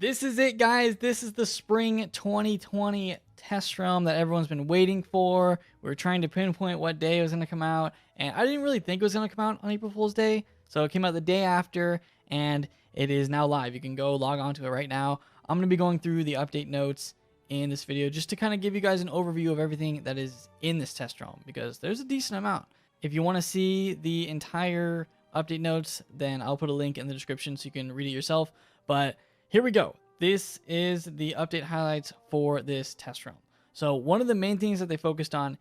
This is it, guys. This is the spring 2020 test realm that everyone's been waiting for. We were trying to pinpoint what day it was going to come out, and I didn't really think it was going to come out on April Fool's Day, so it came out the day after, and it is now live. You can go log on to it right now. I'm going to be going through the update notes in this video just to kind of give you guys an overview of everything that is in this test realm, because there's a decent amount. If you want to see the entire update notes, then I'll put a link in the description so you can read it yourself. But here we go. This is the update highlights for this test realm. So one of the main things that they focused on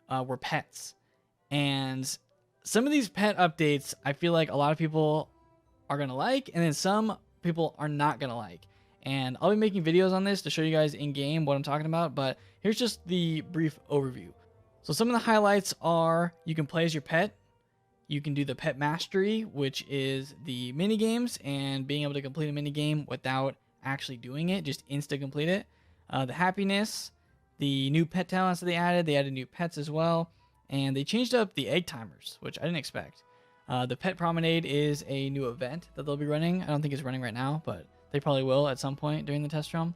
were pets. And some of these pet updates, I feel like a lot of people are going to like, and then some people are not going to like. And I'll be making videos on this to show you guys in game what I'm talking about, but here's just the brief overview. So some of the highlights are you can play as your pet. You can do the pet mastery, which is the mini games and being able to complete a mini game without actually doing it, just insta complete it. The happiness, the new pet talents that they added new pets as well, and they changed up the egg timers, which I didn't expect. The pet promenade is a new event that they'll be running. I don't think it's running right now, but they probably will at some point during the test realm.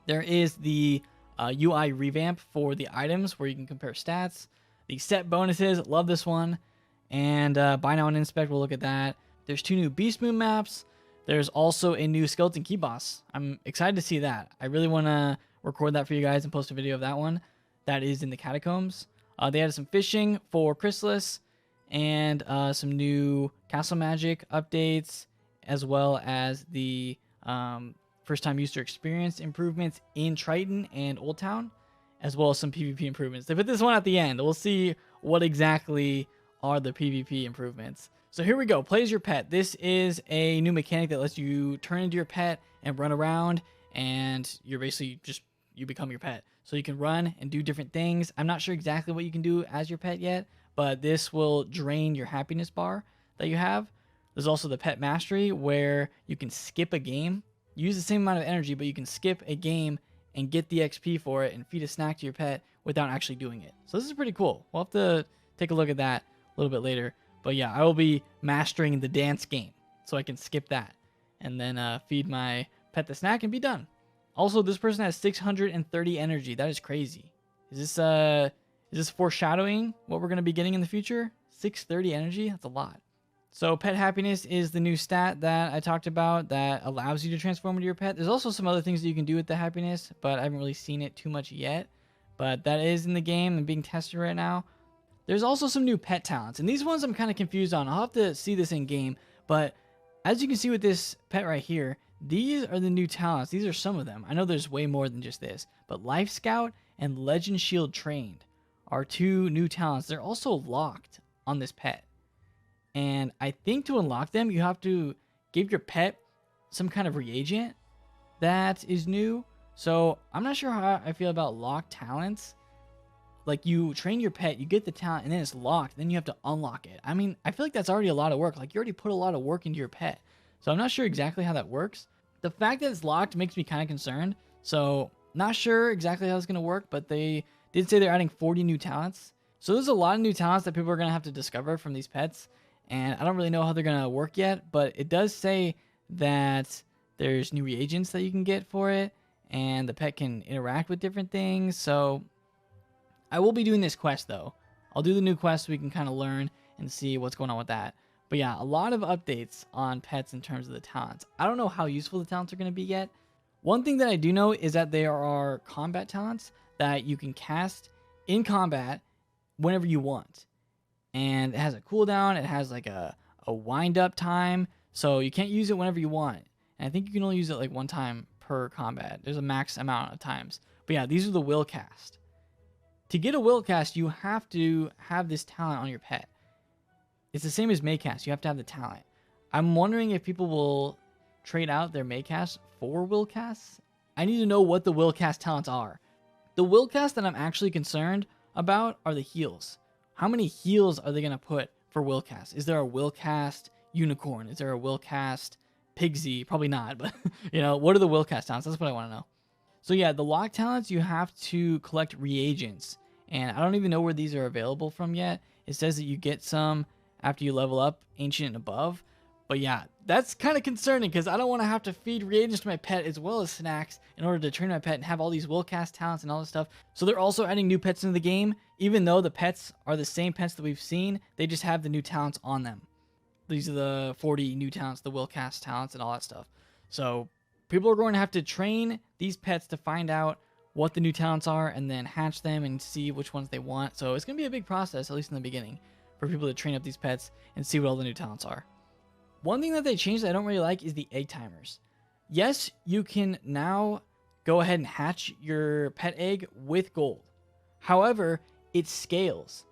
There is the UI revamp for the items where you can compare stats. The set bonuses, love this one. And buy now and inspect, we'll look at that. There's 2 new Beast Moon maps. There's also a new Skeleton Key Boss. I'm excited to see that. I really want to record that for you guys and post a video of that one. That is in the Catacombs. They added some fishing for Chrysalis and some new Castle Magic updates, as well as the first time user experience improvements in Triton and Old Town, as well as some PvP improvements. They put this one at the end. We'll see what exactly are the PvP improvements. So here we go. Play as your pet. This is a new mechanic that lets you turn into your pet and run around, and you're basically just, you become your pet. So you can run and do different things. I'm not sure exactly what you can do as your pet yet, but this will drain your happiness bar that you have. There's also the pet mastery where you can skip a game. You use the same amount of energy, but you can skip a game and get the XP for it and feed a snack to your pet without actually doing it. So this is pretty cool. We'll have to take a look at that a little bit later. But yeah, I will be mastering the dance game so I can skip that and then feed my pet the snack and be done. Also, this person has 630 energy. That is crazy. Is this foreshadowing what we're going to be getting in the future? 630 energy? That's a lot. So pet happiness is the new stat that I talked about that allows you to transform into your pet. There's also some other things that you can do with the happiness, but I haven't really seen it too much yet. But that is in the game and being tested right now. There's also some new pet talents, and these ones I'm kind of confused on. I'll have to see this in game, but as you can see with this pet right here, these are the new talents. These are some of them. I know there's way more than just this, but Life Scout and Legend Shield Trained are 2 new talents. They're also locked on this pet, and I think to unlock them, you have to give your pet some kind of reagent that is new. So I'm not sure how I feel about locked talents. Like, you train your pet, you get the talent, and then it's locked. Then you have to unlock it. I mean, I feel like that's already a lot of work. Like, you already put a lot of work into your pet. So I'm not sure exactly how that works. The fact that it's locked makes me kind of concerned. So not sure exactly how it's going to work, but they did say they're adding 40 new talents. So there's a lot of new talents that people are going to have to discover from these pets. And I don't really know how they're going to work yet, but it does say that there's new reagents that you can get for it, and the pet can interact with different things. So I will be doing this quest, though. I'll do the new quest so we can kind of learn and see what's going on with that. But yeah, a lot of updates on pets in terms of the talents. I don't know how useful the talents are going to be yet. One thing that I do know is that there are combat talents that you can cast in combat whenever you want. And it has a cooldown. It has like a wind-up time. So you can't use it whenever you want. And I think you can only use it like 1 time per combat. There's a max amount of times. But yeah, these are the will cast. To get a will cast, you have to have this talent on your pet. It's the same as Maycast. You have to have the talent. I'm wondering if people will trade out their Maycast for will casts. I need to know what the will cast talents are. The will cast that I'm actually concerned about are the heals. How many heals are they going to put for will cast? Is there a will cast unicorn? Is there a will cast Pigsy? Probably not, but you know, what are the will cast talents? That's what I want to know. So yeah, the lock talents, you have to collect reagents. And I don't even know where these are available from yet. It says that you get some after you level up Ancient and above. But yeah, that's kind of concerning because I don't want to have to feed reagents to my pet as well as snacks in order to train my pet and have all these will cast talents and all this stuff. So they're also adding new pets into the game. Even though the pets are the same pets that we've seen, they just have the new talents on them. These are the 40 new talents, the will cast talents and all that stuff. So people are going to have to train these pets to find out what the new talents are and then hatch them and see which ones they want. So it's going to be a big process, at least in the beginning, for people to train up these pets and see what all the new talents are. One thing that they changed that I don't really like is the egg timers. Yes, you can now go ahead and hatch your pet egg with gold. However, it scales.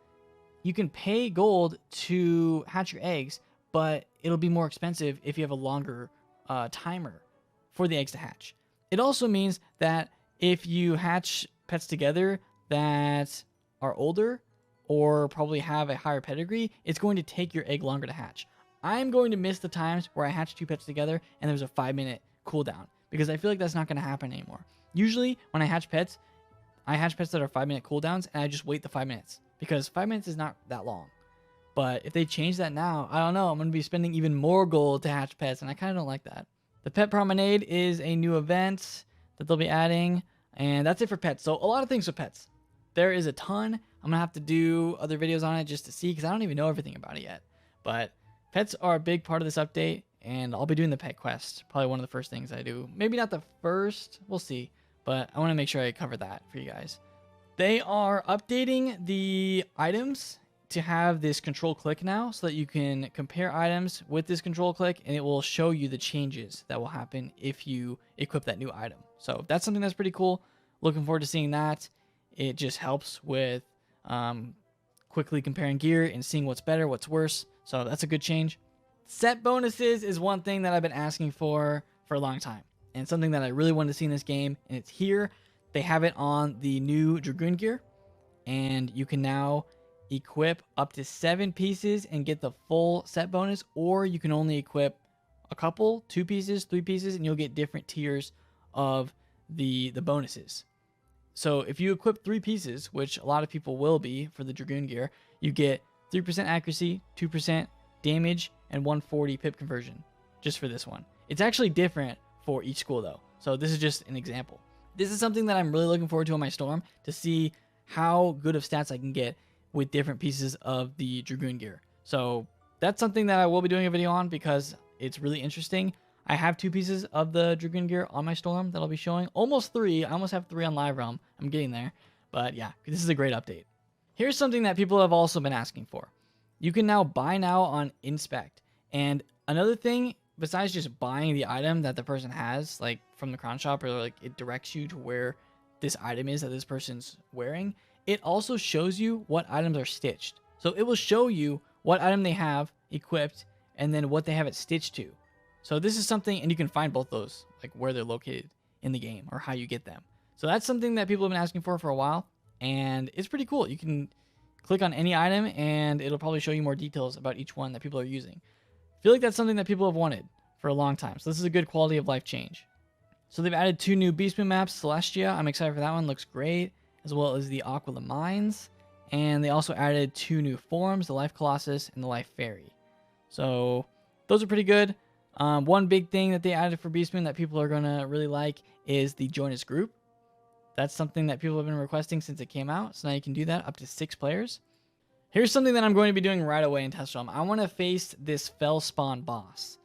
You can pay gold to hatch your eggs, but it'll be more expensive if you have a longer timer for the eggs to hatch. It also means that if you hatch pets together that are older or probably have a higher pedigree, it's going to take your egg longer to hatch. I'm going to miss the times where I hatch 2 pets together and there's a 5-minute cooldown because I feel like that's not going to happen anymore. Usually when I hatch pets that are 5-minute cooldowns and I just wait the 5 minutes because 5 minutes is not that long. But if they change that now, I don't know, I'm going to be spending even more gold to hatch pets and I kind of don't like that. The Pet Promenade is a new event that they'll be adding, and that's it for pets. So a lot of things with pets. There is a ton. I'm going to have to do other videos on it just to see because I don't even know everything about it yet. But pets are a big part of this update, and I'll be doing the pet quest. Probably one of the first things I do. Maybe not the first. We'll see. But I want to make sure I cover that for you guys. They are updating the items to have this control click now so that you can compare items with this control click and it will show you the changes that will happen if you equip that new item. So that's something that's pretty cool. Looking forward to seeing that. It just helps with quickly comparing gear and seeing what's better, what's worse. So that's a good change. Set bonuses is one thing that I've been asking for a long time and something that I really wanted to see in this game, and it's here. They have it on the new Dragoon gear, and you can now equip up to 7 pieces and get the full set bonus, or you can only equip a couple, 2 pieces, 3 pieces, and you'll get different tiers of the bonuses. So if you equip 3 pieces, which a lot of people will be for the Dragoon gear, you get 3% accuracy, 2% damage, and 140 pip conversion just for this one. It's actually different for each school though. So this is just an example. This is something that I'm really looking forward to on my Storm to see how good of stats I can get with different pieces of the Dragoon gear. So that's something that I will be doing a video on because it's really interesting. I have 2 pieces of the Dragoon gear on my Storm that I'll be showing. Almost 3. I almost have 3 on Live Realm. I'm getting there. But yeah, this is a great update. Here's something that people have also been asking for. You can now buy now on Inspect. And another thing, besides just buying the item that the person has, like from the Crown Shop, or like it directs you to where this item is that this person's wearing, it also shows you what items are stitched. So it will show you what item they have equipped and then what they have it stitched to. So this is something, and you can find both those, like where they're located in the game or how you get them. So that's something that people have been asking for a while, and it's pretty cool. You can click on any item and it'll probably show you more details about each one that people are using. I feel like that's something that people have wanted for a long time. So this is a good quality of life change. So they've added 2 new Beastman maps, Celestia. I'm excited for that one. Looks great. As well as the Aquila Mines. And they also added 2 new forms, the Life Colossus and the Life Fairy. So those are pretty good. One big thing that they added for Beastman that people are going to really like is the Join Us group. That's something that people have been requesting since it came out. So now you can do that up to 6 players. Here's something that I'm going to be doing right away in Test Realm. I want to face this Fellspawn boss.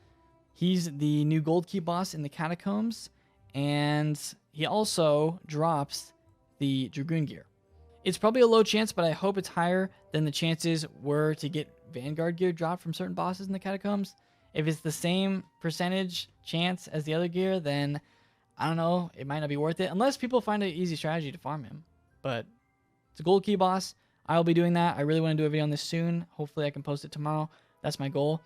He's the new Gold Key boss in the Catacombs. And he also drops the Dragoon gear. It's probably a low chance, but I hope it's higher than the chances were to get Vanguard gear dropped from certain bosses in the Catacombs. If it's the same percentage chance as the other gear, then I don't know, it might not be worth it. Unless people find an easy strategy to farm him. But it's a Gold Key boss. I'll be doing that. I really want to do a video on this soon. Hopefully I can post it tomorrow. That's my goal.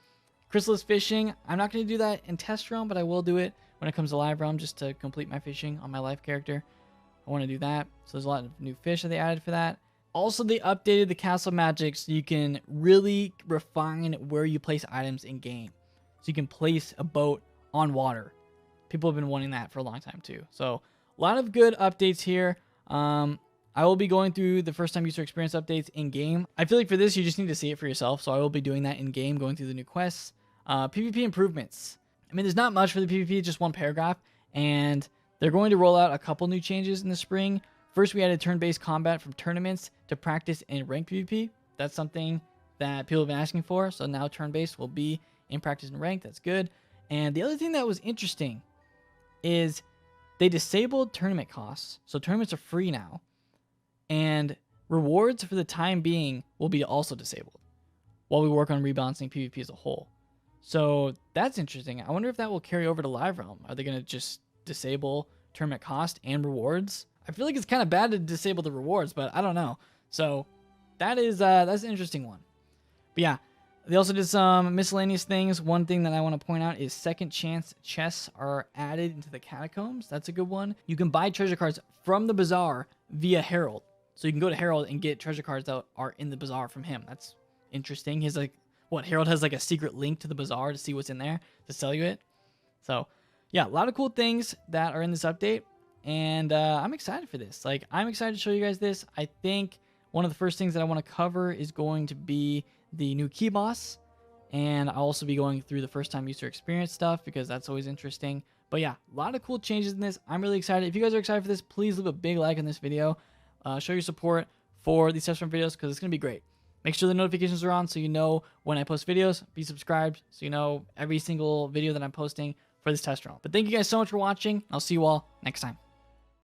Chrysalis fishing. I'm not going to do that in Test Realm, but I will do it when it comes to Live Realm just to complete my fishing on my life character. I want to do that. So there's a lot of new fish that they added for that. Also, they updated the castle magic so you can really refine where you place items in game. So you can place a boat on water. People have been wanting that for a long time too. So a lot of good updates here. I will be going through the first time user experience updates in game. I feel like for this, you just need to see it for yourself. So I will be doing that in game, going through the new quests. PvP improvements. I mean, there's not much for the PvP, just one paragraph, and they're going to roll out a couple new changes in the spring. First, we added turn-based combat from tournaments to practice in ranked PvP. That's something that people have been asking for, so now turn-based will be in practice and ranked. That's good. And the other thing that was interesting is they disabled tournament costs, so tournaments are free now, and rewards for the time being will be also disabled while we work on rebalancing PvP as a whole. So that's interesting. I wonder if that will carry over to Live Realm. Are they going to just disable tournament cost and rewards? I feel like it's kind of bad to disable the rewards, but I don't know. So that is that's an interesting one. But yeah, they also did some miscellaneous things. One thing that I want to point out is second chance chests are added into the catacombs. That's a good one. You can buy treasure cards from the bazaar via Herald. So you can go to Herald and get treasure cards that are in the bazaar from him. That's interesting. He's like, what, Herald has like a secret link to the bazaar to see what's in there to sell you it. So yeah, a lot of cool things that are in this update. And I'm excited for this. Like, I'm excited to show you guys this. I think one of the first things that I want to cover is going to be the new key boss. And I'll also be going through the first time user experience stuff because that's always interesting. But yeah, a lot of cool changes in this. I'm really excited. If you guys are excited for this, please leave a big like on this video. Show your support for these test run videos because it's going to be great. Make sure the notifications are on so you know when I post videos. Be subscribed so you know every single video that I'm posting for this test run. But thank you guys so much for watching. I'll see you all next time.